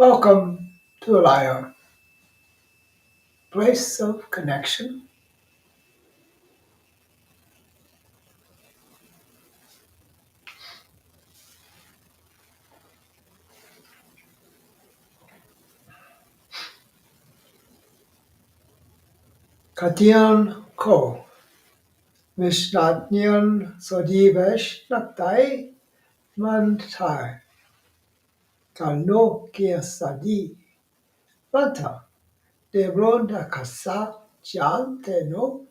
Welcome to Alaya, place of connection. Katian ko, Vishnatnyan Sodivesh Naktai Mantai, Kalno Kia Sadi, Vanta, Devronda Kasa, Jan Teno,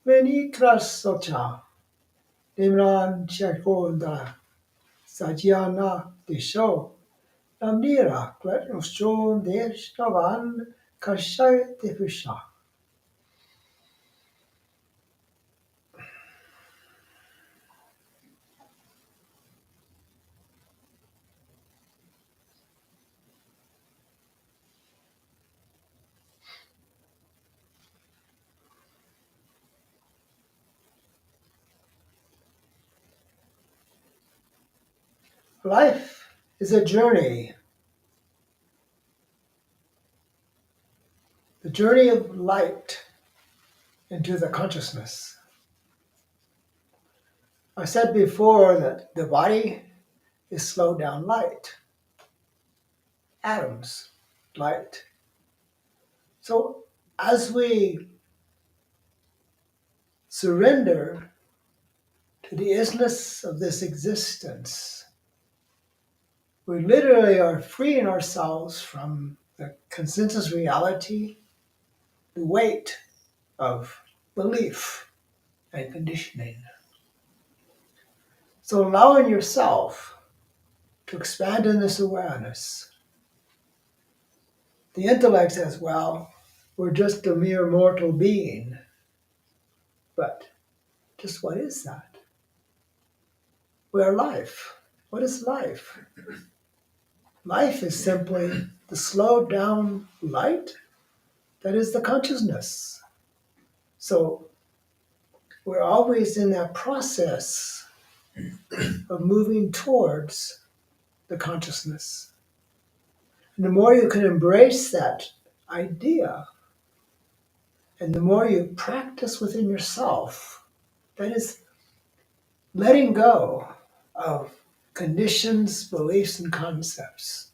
Meni Krasocha, Dimran Chakonda, Sajana Disho, Namnira, Kletnoshon Deshtavan, Kashai Defusha. Life is a journey, the journey of light into the consciousness. I said before that the body is slowed down light, atoms, light. So as we surrender to the isness of this existence, we literally are freeing ourselves from the consensus reality, the weight of belief and conditioning. So allowing yourself to expand in this awareness. The intellect says, well, we're just a mere mortal being. But just what is that? We're life. What is life? Life is simply the slowed down light that is the consciousness. So we're always in that process of moving towards the consciousness. And the more you can embrace that idea, and the more you practice within yourself, that is letting go of conditions, beliefs, and concepts.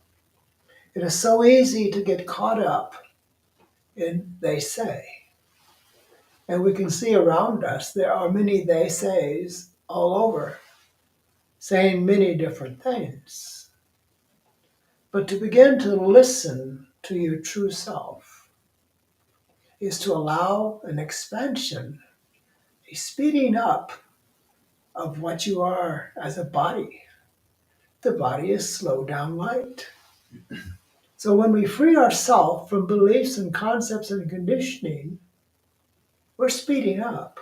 It is so easy to get caught up in they say. And we can see around us there are many they says all over, saying many different things. But to begin to listen to your true self is to allow an expansion, a speeding up of what you are as a body. The body is slow down light. So when we free ourselves from beliefs and concepts and conditioning, we're speeding up.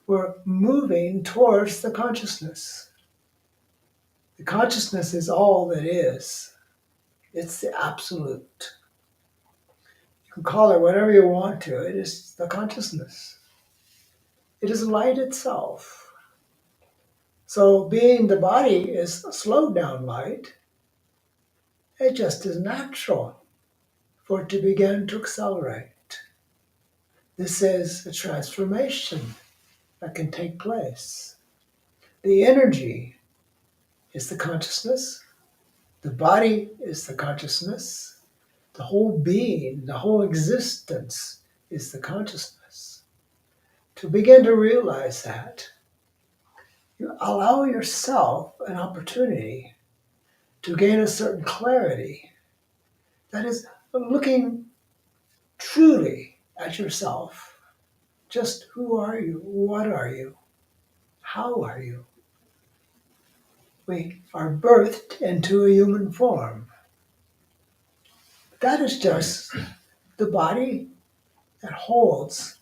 We're moving towards the consciousness. The consciousness is all that is. It's the absolute. You can call it whatever you want to. It is the consciousness. It is light itself. So being the body is slowed down light, it just is natural for it to begin to accelerate. This is a transformation that can take place. The energy is the consciousness. The body is the consciousness. The whole being, the whole existence is the consciousness. To begin to realize that, you allow yourself an opportunity to gain a certain clarity. That is looking truly at yourself. Just who are you? What are you? How are you? We are birthed into a human form. That is just the body that holds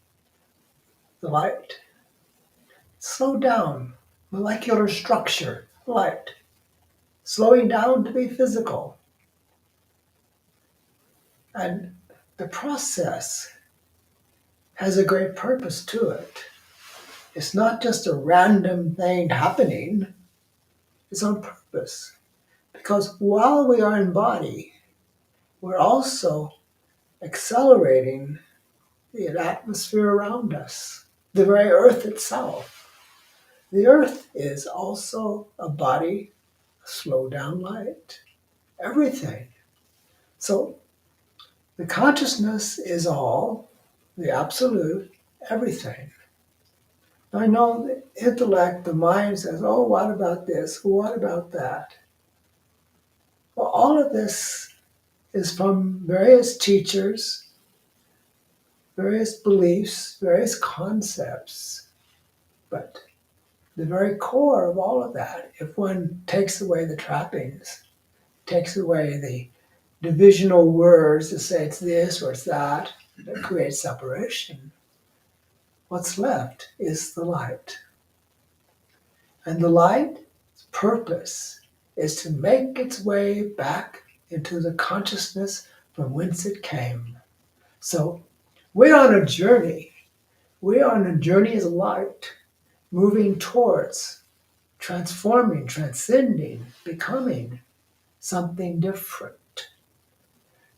the light. Slow down, molecular structure, light. Slowing down to be physical. And the process has a great purpose to it. It's not just a random thing happening, it's on purpose. Because while we are in body, we're also accelerating the atmosphere around us, the very earth itself. The earth is also a body, a slow down light, everything. So the consciousness is all, the absolute, everything. I know the intellect, the mind says, oh, what about this? What about that? Well, all of this is from various teachers, various beliefs, various concepts. But the very core of all of that, if one takes away the trappings, takes away the divisional words to say it's this or it's that creates separation, what's left is the light. And the light's purpose is to make its way back into the consciousness from whence it came. So we're on a journey. We're on a journey as light, moving towards transforming, transcending, becoming something different.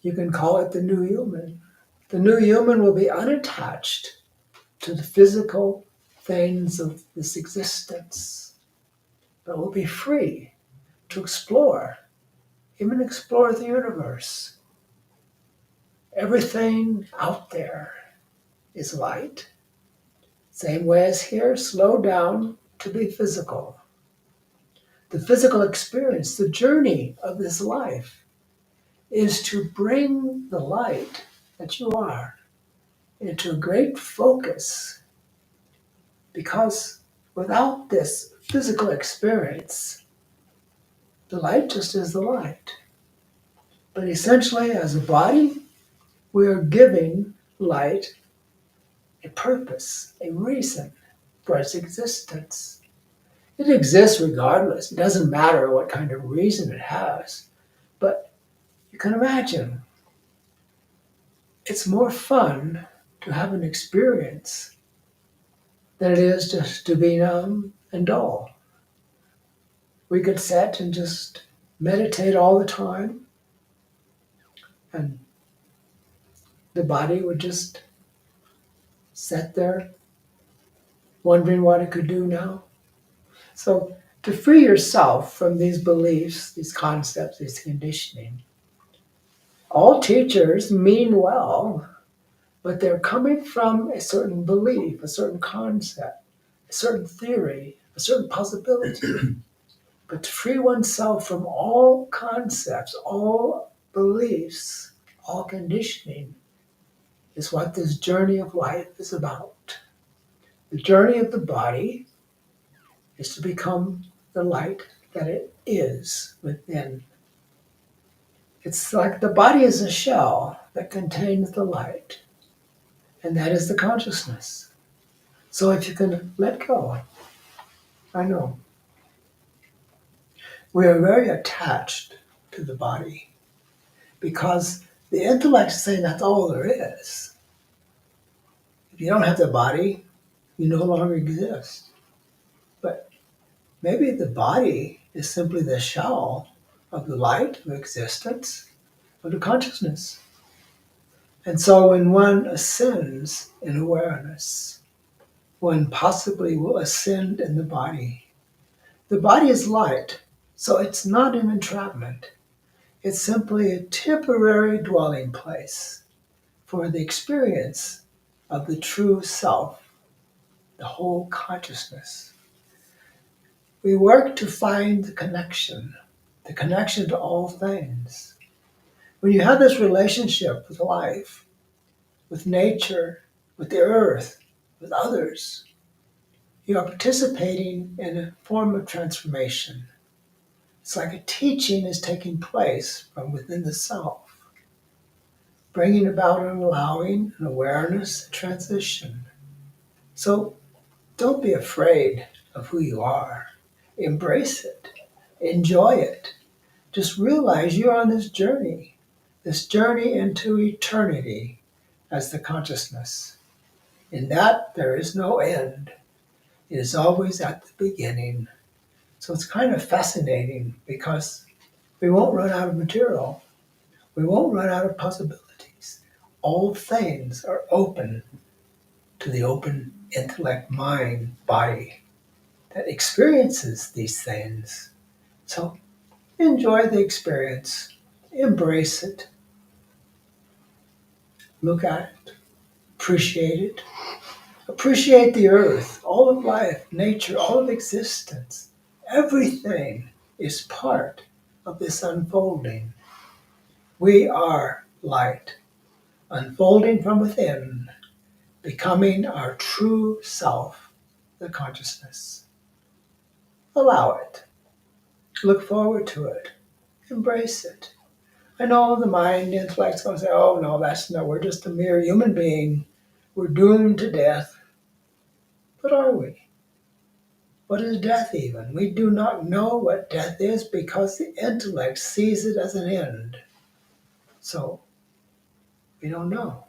You can call it the new human. The new human will be unattached to the physical things of this existence, but will be free to explore, even explore the universe. Everything out there is light. Same way as here, slow down to be physical. The physical experience, the journey of this life, is to bring the light that you are into a great focus. Because without this physical experience, the light just is the light. But essentially, as a body, we are giving light a purpose, a reason for its existence. It exists regardless. It doesn't matter what kind of reason it has. But you can imagine, it's more fun to have an experience than it is just to be numb and dull. We could sit and just meditate all the time, and the body would just sit there wondering what it could do now. So to free yourself from these beliefs, these concepts, this conditioning, all teachers mean well, but they're coming from a certain belief, a certain concept, a certain theory, a certain possibility. But to free oneself from all concepts, all beliefs, all conditioning is what this journey of life is about. The journey of the body is to become the light that it is within. It's like the body is a shell that contains the light, and that is the consciousness. So if you can let go, I know. We are very attached to the body because the intellect is saying that's all there is. If you don't have the body, you no longer exist. But maybe the body is simply the shell of the light of existence, of the consciousness. And so when one ascends in awareness, one possibly will ascend in the body. The body is light, so it's not an entrapment. It's simply a temporary dwelling place for the experience of the true self, the whole consciousness. We work to find the connection to all things. When you have this relationship with life, with nature, with the earth, with others, you are participating in a form of transformation. It's like a teaching is taking place from within the self, bringing about and allowing an awareness, a transition. So don't be afraid of who you are. Embrace it. Enjoy it. Just realize you're on this journey into eternity as the consciousness. In that, there is no end. It is always at the beginning. So it's kind of fascinating because we won't run out of material. We won't run out of possibilities. All things are open to the open intellect, mind, body that experiences these things. So enjoy the experience, embrace it, look at it, appreciate it. Appreciate the earth, all of life, nature, all of existence. Everything is part of this unfolding. We are light, unfolding from within, becoming our true self, the consciousness. Allow it. Look forward to it. Embrace it. I know the mind, the intellect's going to say, oh no, we're just a mere human being. We're doomed to death. But are we? What is death even? We do not know what death is because the intellect sees it as an end. So we don't know.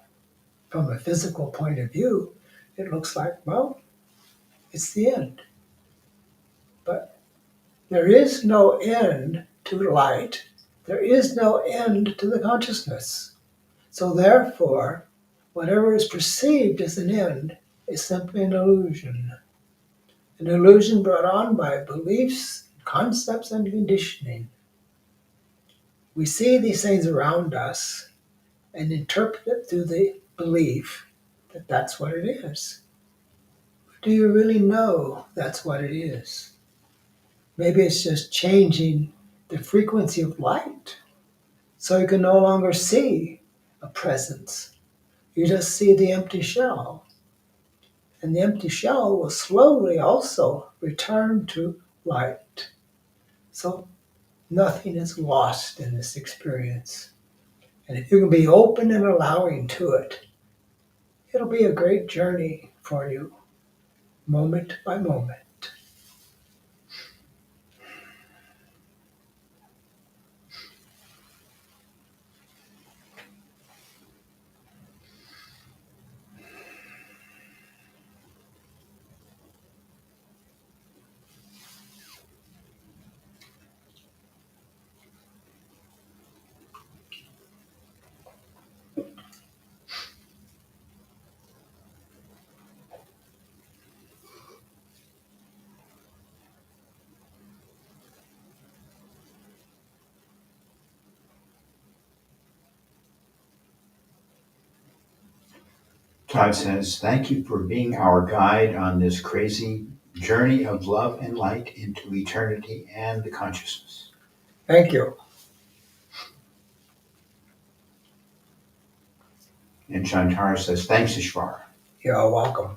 From a physical point of view, it looks like, well, it's the end. But there is no end to light. There is no end to the consciousness. So therefore, whatever is perceived as an end is simply an illusion. An illusion brought on by beliefs, concepts, and conditioning. We see these things around us and interpret it through the belief that that's what it is. But do you really know that's what it is? Maybe it's just changing the frequency of light so you can no longer see a presence. You just see the empty shell. And the empty shell will slowly also return to light. So nothing is lost in this experience. And if you can be open and allowing to it, it'll be a great journey for you, moment by moment. Todd says, thank you for being our guide on this crazy journey of love and light into eternity and the consciousness. Thank you. And Shantara says, thanks, Ishvara. You're welcome.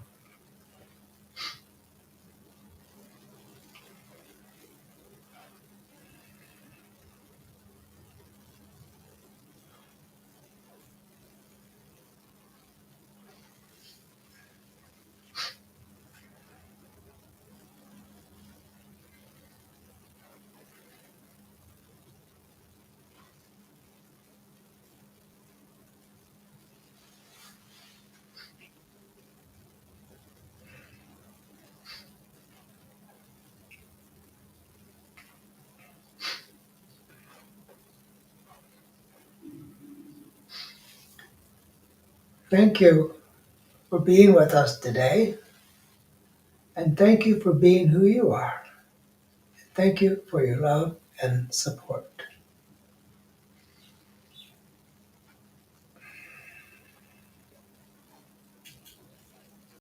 Thank you for being with us today. And thank you for being who you are. Thank you for your love and support.